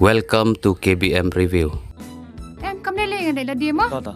Welcome to KBM Review. Em cầm đây lên đây là điểm á. Đó.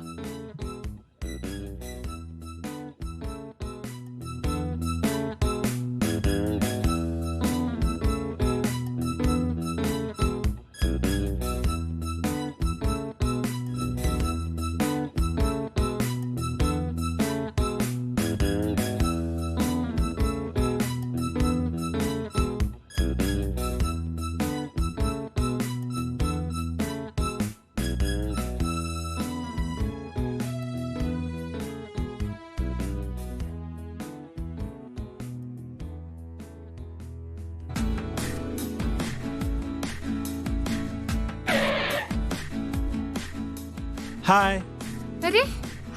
Hi. Ready?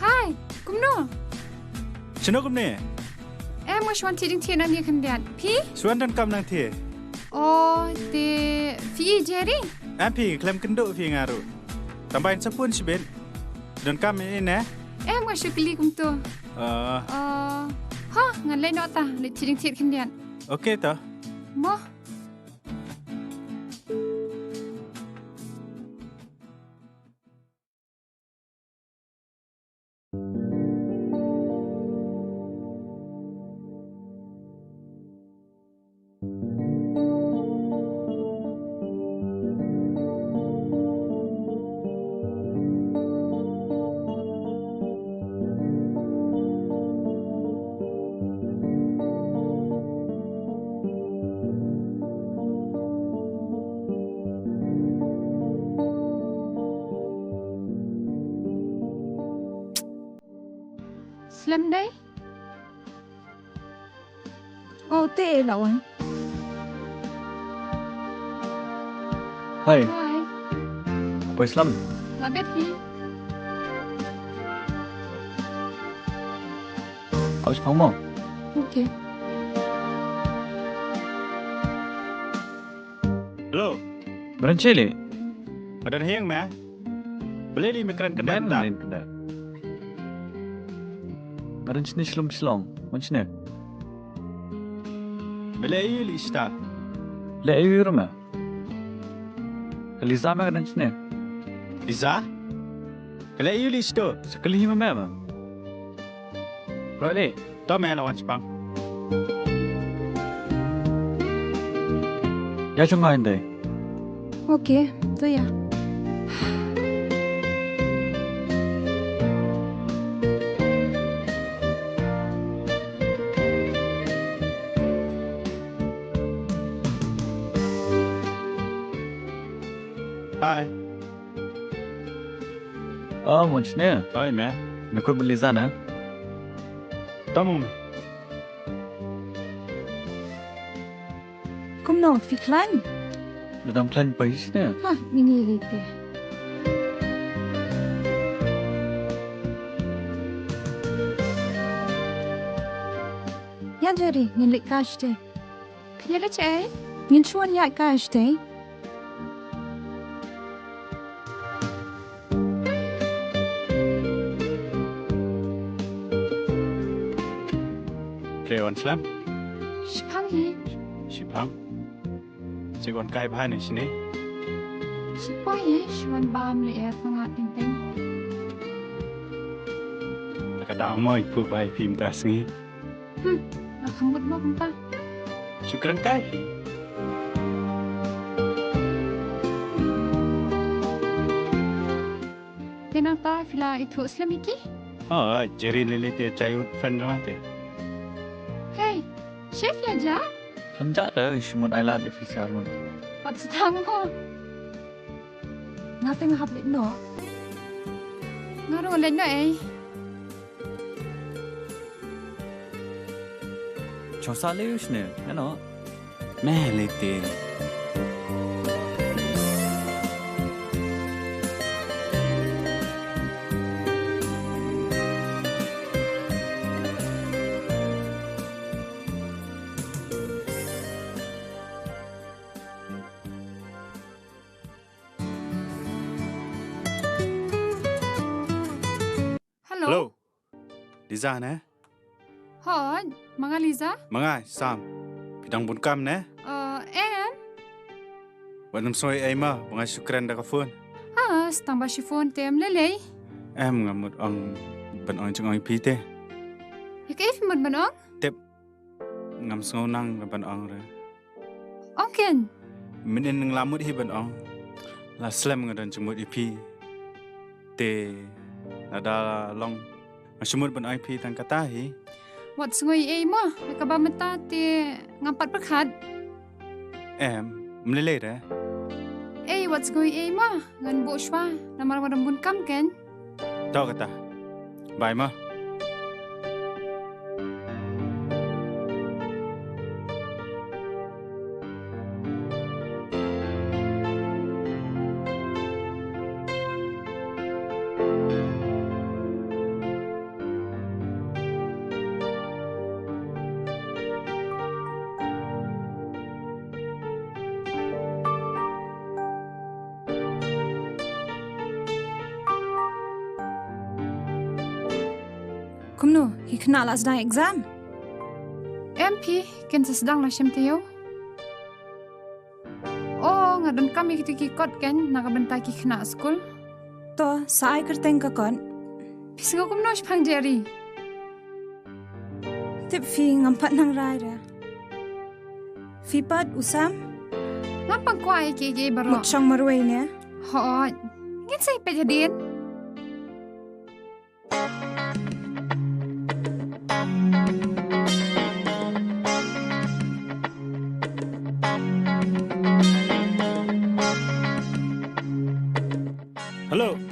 Hi. Kum no. Chino kum ne? Em mau shwan tiding tian ani kan diat. Pi? Swan dan kam nang thi. Oh, te fi Jerry. Am pi klem kendo fi ngaru. Tambahin sapun si Ben. Dan kam ini ne? Em mau shukli kum tu. Ha, ngan lai nota le tiding tian kan diat. Okay ta. Mo. Slim đây. Oh, tệ lão anh. Hai, Hi. apa Islam? Là biết gì? Kau sepang mau? Okay. Hello. Beranceli? Ada hiang ma? Boleh di mikran kedan tak? Kedai. Beranceli selong. Macam ni? Boleh ayu li ista. Le ayu rumah. Kali zaman beranceli. Liza? Boleh ayu li sto. Sekali hima mama. Boleh. Ta me lawan Jepang. Ya cuma ini. Okay, tu ya. Hi. Oh, macam ni. Oi me. Nak kau beli sana? Tamu. Kum no fiklan. Dalam plan pais ni. Ha, mini lite. Ya Jerry, ngin lik kashte. Ya le chay. Ngin chuan ya kashte. Play on slam. Shipang Shipang. Sigon kai bhai ni sini. Spotboy shwan bam le er tanga ting ting. Kada moi pu bai phim ta singi. Na khambut mo kumpa. Syukran kai. Kenapa fila itu Islamiki? Oh, Jerry lele te chayut fan ramate. Hey, chef ya ja? Sanjak dah. Semua ayat di fisar pun. Pat setang mo. Nothing happened no. Ngaro len no eh. Coba lihat ni. Ano? Me lete. Hello. Liza ne? Hoi, mga Liza? Mangai sam. Pidang bun kam ne? Em? วันน้ำซอยไอ้มาบังไงสุกรันดากาฟูน Stang ba chiffon tem lele. Ngamut ang ban-ong chung ang pite. Ik even met banong? Ngam nang ban-ong ra. Onken. Minin ng lamut hi ban-ong. La slam ngadan chung mut ipi. Te nada long. Masumut ban IP tang katahi. Wat sungay ay mo? Nakabamata te ngampat perkhat. Mlele ra. What's going on ma? Ngan bo shwa, namar wadam bun kam ken. Tao kata. Bye ma. Kumno, hikna la sedang exam. MP, ken sedang la Shampliang. Oh, ngadan kami kikot ken nakabentai ki kena school. To, saay kerteng ka kon. Pisgo kumno shpang jeri. Tip fi ngampat nang raya. Fi pad usam. Ngapang kuai ki baro. Mutsyang marway niya. Hot. Ngin say pejadin.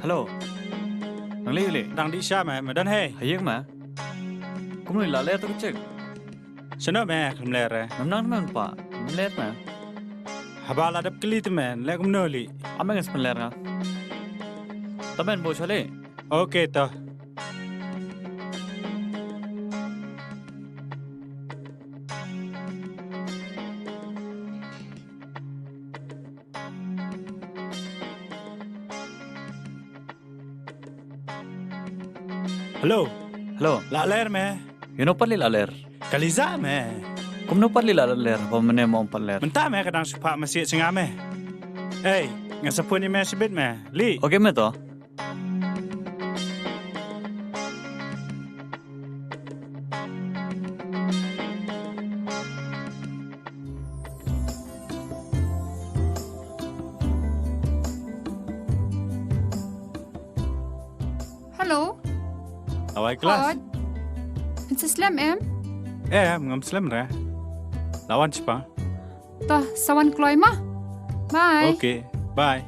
Hello. Nang le. Dang di sha ma dan he. Hayek ma. Kum ni la le tu cek. Chano ma kham le ra. Nam man pa. Let ma. Haba la dap kli te man le kum no li. Ameng es ler nga. Tamen bo chale. Okay to. Hello. La ler me. You know parli la ler. Kaliza me. Kum no parli la ler. Pa mene mo pa ler. Menta me kadang supa masih cenga me. Hey, ngasapun ni me sebit me. Li. Okay me to. Hello. Awai kelas. Slam em. Ngam slam ra. Lawan siapa? Toh sawan kloy ma. Bye. Okay, bye.